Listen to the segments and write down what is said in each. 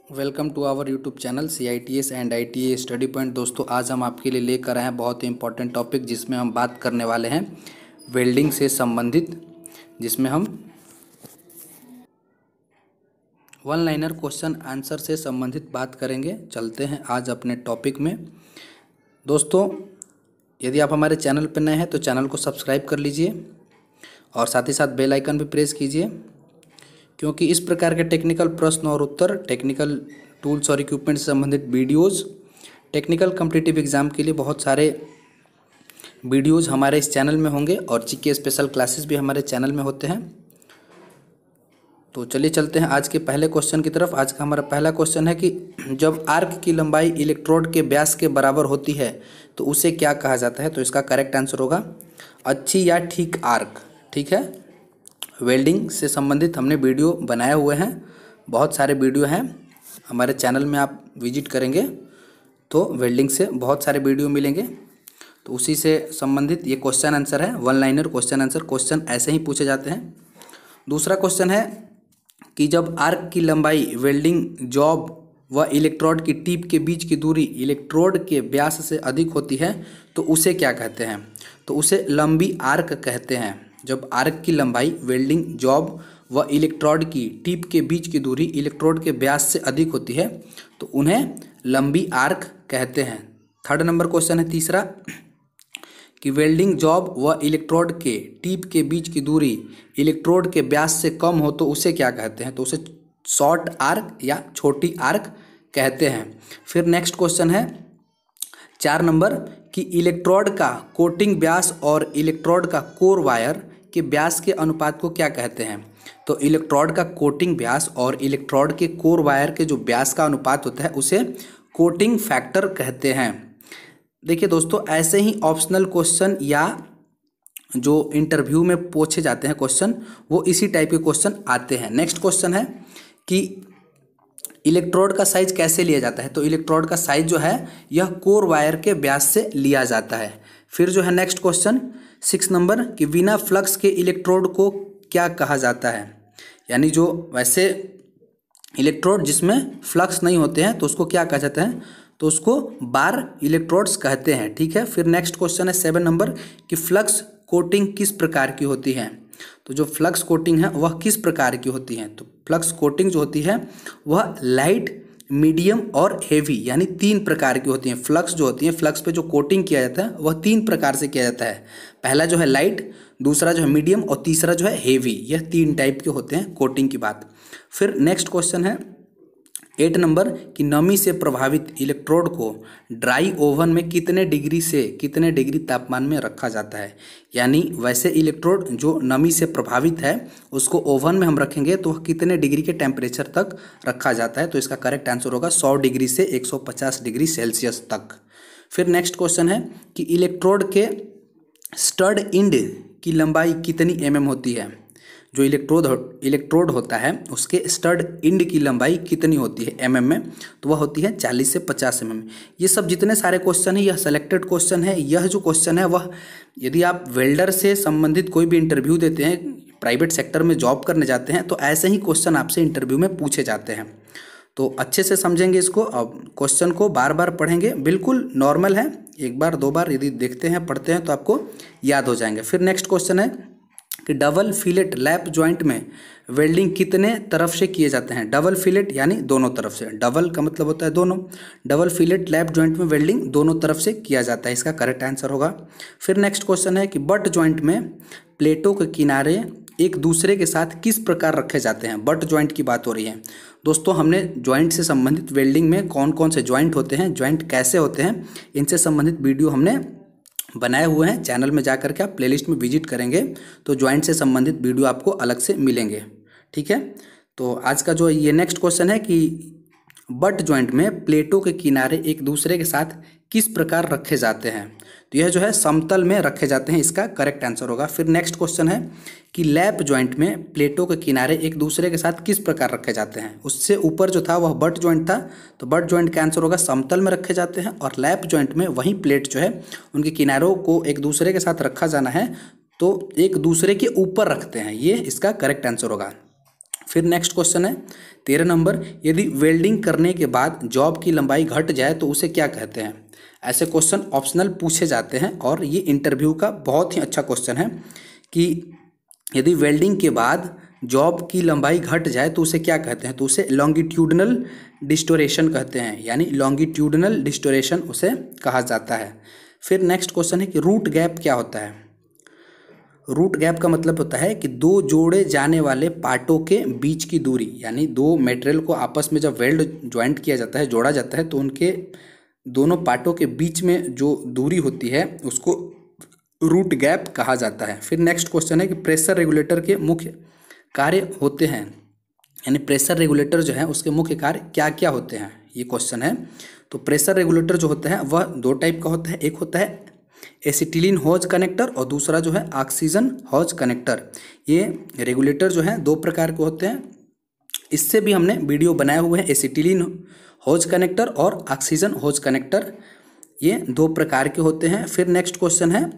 Welcome to our YouTube channel CITS and ITA study point. दोस्तों, आज हम आपके लिए लेकर आए हैं बहुत ही इंपॉर्टेंट टॉपिक, जिसमें हम बात करने वाले हैं वेल्डिंग से संबंधित, जिसमें हम वन लाइनर क्वेश्चन आंसर से संबंधित बात करेंगे। चलते हैं आज अपने टॉपिक में। दोस्तों, यदि आप हमारे चैनल पर नए हैं तो चैनल को सब्सक्राइब कर लीजिए और साथ ही साथ बेल आइकन भी प्रेस कीजिए, क्योंकि इस प्रकार के टेक्निकल प्रश्न और उत्तर, टेक्निकल टूल्स और इक्विपमेंट से संबंधित वीडियोज़, टेक्निकल कॉम्पिटिटिव एग्ज़ाम के लिए बहुत सारे वीडियोज़ हमारे इस चैनल में होंगे और जीके स्पेशल क्लासेस भी हमारे चैनल में होते हैं। तो चलिए चलते हैं आज के पहले क्वेश्चन की तरफ। आज का हमारा पहला क्वेश्चन है कि जब आर्क की लंबाई इलेक्ट्रोड के व्यास के बराबर होती है तो उसे क्या कहा जाता है। तो इसका करेक्ट आंसर होगा अच्छी या ठीक आर्क। ठीक है, वेल्डिंग से संबंधित हमने वीडियो बनाए हुए हैं, बहुत सारे वीडियो हैं हमारे चैनल में। आप विजिट करेंगे तो वेल्डिंग से बहुत सारे वीडियो मिलेंगे, तो उसी से संबंधित ये क्वेश्चन आंसर है। One liner question answer, question ऐसे ही पूछे जाते हैं। दूसरा क्वेश्चन है कि जब आर्क की लंबाई वेल्डिंग जॉब व इलेक्ट्रोड की टिप के बीच की दूरी इलेक्ट्रोड के व्यास से अधिक होती है तो उसे क्या कहते हैं। तो उसे लंबी आर्क कहते हैं। जब आर्क की लंबाई वेल्डिंग जॉब व इलेक्ट्रोड की टिप के बीच की दूरी इलेक्ट्रोड के व्यास से अधिक होती है तो उन्हें लंबी आर्क कहते हैं। थर्ड नंबर क्वेश्चन है तीसरा कि वेल्डिंग जॉब व इलेक्ट्रोड के टिप के बीच की दूरी इलेक्ट्रोड के व्यास से कम हो तो उसे क्या कहते हैं। तो उसे शॉर्ट आर्क या छोटी आर्क कहते हैं। फिर नेक्स्ट क्वेश्चन है 4 नंबर कि इलेक्ट्रोड का कोटिंग व्यास और इलेक्ट्रोड का कोर वायर के व्यास के अनुपात को क्या कहते हैं। तो इलेक्ट्रोड का कोटिंग व्यास और इलेक्ट्रोड के कोर वायर के जो व्यास का अनुपात होता है उसे कोटिंग फैक्टर कहते हैं। देखिए दोस्तों, ऐसे ही ऑप्शनल क्वेश्चन या जो इंटरव्यू में पूछे जाते हैं क्वेश्चन, वो इसी टाइप के क्वेश्चन आते हैं। नेक्स्ट क्वेश्चन है कि इलेक्ट्रोड का साइज कैसे लिया जाता है। तो इलेक्ट्रोड का साइज जो है यह कोर वायर के व्यास से लिया जाता है। फिर जो है नेक्स्ट क्वेश्चन 6 नंबर कि बिना फ्लक्स के इलेक्ट्रोड को क्या कहा जाता है। यानी जो वैसे इलेक्ट्रोड जिसमें फ्लक्स नहीं होते हैं तो उसको क्या कहा जाता है। तो उसको बार इलेक्ट्रोड्स कहते हैं। ठीक है। फिर नेक्स्ट क्वेश्चन है 7 नंबर कि फ्लक्स कोटिंग किस प्रकार की होती है। तो जो फ्लक्स कोटिंग है वह किस प्रकार की होती है। तो फ्लक्स कोटिंग जो होती है वह लाइट, मीडियम और हेवी, यानी 3 प्रकार की होती हैं। फ्लक्स जो होती है, फ्लक्स पे जो कोटिंग किया जाता है वह 3 प्रकार से किया जाता है। पहला जो है लाइट, दूसरा जो है मीडियम और तीसरा जो है हेवी। यह 3 टाइप के होते हैं कोटिंग की बात। फिर नेक्स्ट क्वेश्चन है 8 नंबर कि नमी से प्रभावित इलेक्ट्रोड को ड्राई ओवन में कितने डिग्री से कितने डिग्री तापमान में रखा जाता है। यानी वैसे इलेक्ट्रोड जो नमी से प्रभावित है उसको ओवन में हम रखेंगे तो वह कितने डिग्री के टेम्परेचर तक रखा जाता है। तो इसका करेक्ट आंसर होगा 100 डिग्री से 150 डिग्री सेल्सियस तक। फिर नेक्स्ट क्वेश्चन है कि इलेक्ट्रोड के स्टड इंड की लंबाई कितनी mm होती है। जो इलेक्ट्रोड होता है उसके स्टड इंड की लंबाई कितनी होती है mm में। तो वह होती है 40 से 50 mm। ये सब जितने सारे क्वेश्चन हैं यह सेलेक्टेड क्वेश्चन है। यह जो क्वेश्चन है वह यदि आप वेल्डर से संबंधित कोई भी इंटरव्यू देते हैं, प्राइवेट सेक्टर में जॉब करने जाते हैं, तो ऐसे ही क्वेश्चन आपसे इंटरव्यू में पूछे जाते हैं। तो अच्छे से समझेंगे इसको। अब क्वेश्चन को बार बार पढ़ेंगे, बिल्कुल नॉर्मल है। एक बार 2 बार यदि देखते हैं, पढ़ते हैं तो आपको याद हो जाएंगे। फिर नेक्स्ट क्वेश्चन है कि डबल फिलेट लैप जॉइंट में वेल्डिंग कितने तरफ से किए जाते हैं। डबल फिलेट यानी दोनों तरफ से, डबल का मतलब होता है दोनों। डबल फिलेट लैप जॉइंट में वेल्डिंग दोनों तरफ से किया जाता है। इसका करेक्ट आंसर होगा। फिर नेक्स्ट क्वेश्चन है कि बट जॉइंट में प्लेटों के किनारे एक दूसरे के साथ किस प्रकार रखे जाते हैं। बट जॉइंट की बात हो रही है। दोस्तों, हमने जॉइंट से संबंधित वेल्डिंग में कौन कौन से जॉइंट होते हैं, जॉइंट कैसे होते हैं, इनसे संबंधित वीडियो हमने बनाए हुए हैं। चैनल में जाकर के आप प्लेलिस्ट में विजिट करेंगे तो जॉइंट से संबंधित वीडियो आपको अलग से मिलेंगे। ठीक है। तो आज का जो ये नेक्स्ट क्वेश्चन है कि बट जॉइंट में प्लेटों के किनारे एक दूसरे के साथ किस प्रकार रखे जाते हैं। तो यह जो है समतल में रखे जाते हैं। इसका करेक्ट आंसर होगा। फिर नेक्स्ट क्वेश्चन है कि लैप जॉइंट में प्लेटों के किनारे एक दूसरे के साथ किस प्रकार रखे जाते हैं। उससे ऊपर जो था वह बट जॉइंट था, तो बट जॉइंट का आंसर होगा समतल में रखे जाते हैं। और लैप जॉइंट में वही प्लेट जो है उनके किनारों को एक दूसरे के साथ रखा जाना है तो एक दूसरे के ऊपर रखते हैं। ये इसका करेक्ट आंसर होगा। फिर नेक्स्ट क्वेश्चन है 13 नंबर, यदि वेल्डिंग करने के बाद जॉब की लंबाई घट जाए तो उसे क्या कहते हैं। ऐसे क्वेश्चन ऑप्शनल पूछे जाते हैं और ये इंटरव्यू का बहुत ही अच्छा क्वेश्चन है कि यदि वेल्डिंग के बाद जॉब की लंबाई घट जाए तो उसे क्या कहते हैं। तो उसे लॉन्गिट्यूडनल डिस्टोरेशन कहते हैं, यानी लॉन्गिट्यूडनल डिस्टोरेशन उसे कहा जाता है। फिर नेक्स्ट क्वेश्चन है कि रूट गैप क्या होता है। रूट गैप का मतलब होता है कि दो जोड़े जाने वाले पार्टों के बीच की दूरी, यानी दो मटेरियल को आपस में जब वेल्ड ज्वाइंट किया जाता है, जोड़ा जाता है, तो उनके दोनों पार्टों के बीच में जो दूरी होती है उसको रूट गैप कहा जाता है। फिर नेक्स्ट क्वेश्चन है कि प्रेशर रेगुलेटर के मुख्य कार्य होते हैं, यानी प्रेशर रेगुलेटर जो है उसके मुख्य कार्य क्या क्या होते हैं, ये क्वेश्चन है। तो प्रेशर रेगुलेटर जो होता है वह दो टाइप का होता है, एक होता है एसिटिलीन हॉज कनेक्टर और दूसरा जो है ऑक्सीजन हॉज कनेक्टर। ये रेगुलेटर जो है दो प्रकार के होते हैं, इससे भी हमने वीडियो बनाए हुए हैं। एसिटिलीन हॉज कनेक्टर और ऑक्सीजन हॉज कनेक्टर, ये दो प्रकार के होते हैं। फिर नेक्स्ट क्वेश्चन है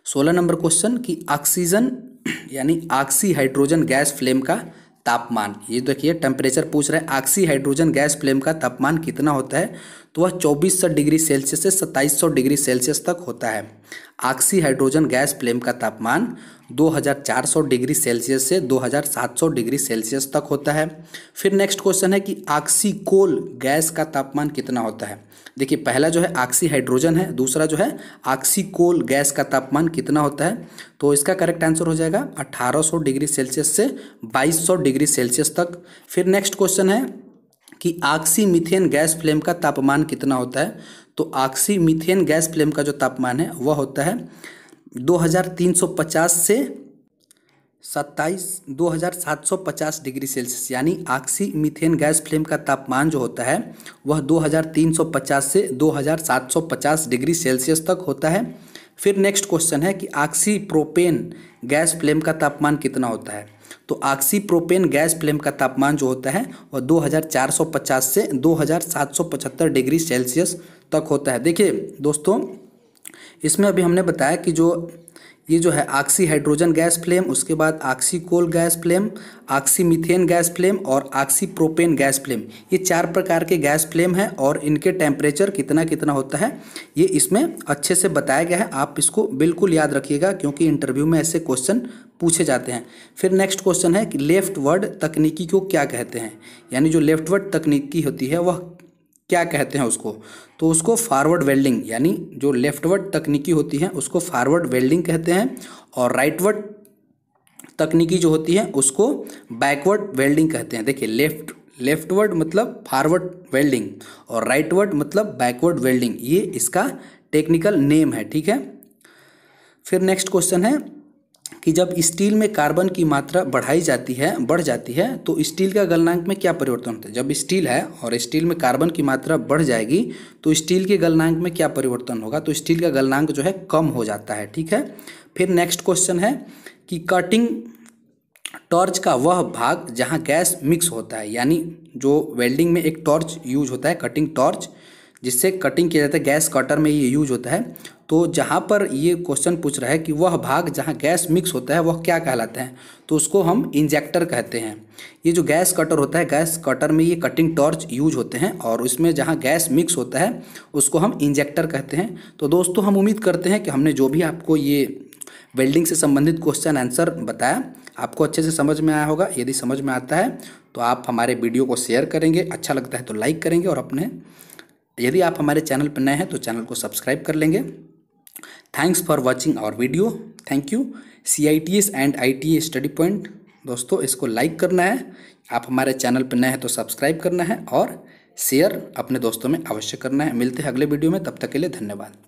16 नंबर क्वेश्चन कि ऑक्सीजन यानी ऑक्सी हाइड्रोजन गैस फ्लेम का तापमान, ये देखिए टेम्परेचर पूछ रहा है, ऑक्सी हाइड्रोजन गैस फ्लेम का तापमान कितना होता है। तो वह 2400 डिग्री सेल्सियस से 2700 डिग्री सेल्सियस तक होता है। ऑक्सी हाइड्रोजन गैस फ्लेम का तापमान 2400 डिग्री सेल्सियस से 2700 डिग्री सेल्सियस तक होता है। फिर नेक्स्ट क्वेश्चन है कि ऑक्सीकोल गैस का तापमान कितना होता है। देखिए पहला जो है ऑक्सी हाइड्रोजन है, दूसरा जो है ऑक्सीकोल गैस का तापमान कितना होता है। तो इसका करेक्ट आंसर हो जाएगा 1800 डिग्री सेल्सियस से 2200 डिग्री सेल्सियस तक। फिर नेक्स्ट क्वेश्चन है कि ऑक्सी मीथेन गैस फ्लेम का तापमान कितना होता है। तो ऑक्सी मीथेन गैस फ्लेम का जो तापमान है वह होता है 2350 से 2750 डिग्री सेल्सियस, यानी ऑक्सी मीथेन गैस फ्लेम का तापमान जो होता है वह 2350 से 2750 डिग्री सेल्सियस तक होता है। फिर नेक्स्ट क्वेश्चन है कि ऑक्सी प्रोपेन गैस फ्लेम का तापमान कितना होता है। तो ऑक्सी प्रोपेन गैस फ्लेम का तापमान जो होता है वह 2450 से 2775 डिग्री सेल्सियस तक होता है। देखिए दोस्तों, इसमें अभी हमने बताया कि ये जो है ऑक्सी हाइड्रोजन गैस फ्लेम, उसके बाद oxycoal gas flame, oxy methane gas flame और ऑक्सी प्रोपेन गैस फ्लेम, ये चार प्रकार के गैस फ्लेम हैं और इनके टेम्परेचर कितना कितना होता है ये इसमें अच्छे से बताया गया है। आप इसको बिल्कुल याद रखिएगा क्योंकि इंटरव्यू में ऐसे क्वेश्चन पूछे जाते हैं। फिर नेक्स्ट क्वेश्चन है कि लेफ्ट वर्ड तकनीकी को क्या कहते हैं, यानी जो लेफ्ट वर्ड तकनीकी होती है वह क्या कहते हैं उसको। तो उसको फॉरवर्ड वेल्डिंग, यानी जो लेफ्टवर्ड तकनीकी होती है उसको फॉरवर्ड वेल्डिंग कहते हैं, और राइटवर्ड तकनीकी जो होती है उसको बैकवर्ड वेल्डिंग कहते हैं। देखिए लेफ्टवर्ड मतलब फॉरवर्ड वेल्डिंग और राइटवर्ड मतलब बैकवर्ड वेल्डिंग, ये इसका टेक्निकल नेम है, ठीक है। फिर नेक्स्ट क्वेश्चन है कि जब स्टील में कार्बन की मात्रा बढ़ जाती है तो स्टील का गलनांक में क्या परिवर्तन होता है। जब स्टील है और स्टील में कार्बन की मात्रा बढ़ जाएगी तो स्टील के गलनांक में क्या परिवर्तन होगा। तो स्टील का गलनांक जो है कम हो जाता है, ठीक है। फिर नेक्स्ट क्वेश्चन है कि कटिंग टॉर्च का वह भाग जहाँ गैस मिक्स होता है, यानी जो वेल्डिंग में एक टॉर्च यूज होता है, कटिंग टॉर्च, जिससे कटिंग किया जाता है, गैस कटर में ये यूज होता है। तो जहाँ पर ये क्वेश्चन पूछ रहा है कि वह भाग जहाँ गैस मिक्स होता है वह क्या कहलाता है, तो उसको हम इंजेक्टर कहते हैं। ये जो गैस कटर होता है, गैस कटर में ये कटिंग टॉर्च यूज होते हैं और उसमें जहाँ गैस मिक्स होता है उसको हम इंजेक्टर कहते हैं। तो दोस्तों, हम उम्मीद करते हैं कि हमने जो भी आपको ये वेल्डिंग से संबंधित क्वेश्चन आंसर बताया आपको अच्छे से समझ में आया होगा। यदि समझ में आता है तो आप हमारे वीडियो को शेयर करेंगे, अच्छा लगता है तो लाइक करेंगे, और यदि आप हमारे चैनल पर नए हैं तो चैनल को सब्सक्राइब कर लेंगे। Thanks for watching our video. Thank you. CITS and ITA study point, दोस्तों इसको लाइक करना है, आप हमारे चैनल पर नए हैं तो सब्सक्राइब करना है और शेयर अपने दोस्तों में अवश्य करना है। मिलते हैं अगले वीडियो में, तब तक के लिए धन्यवाद।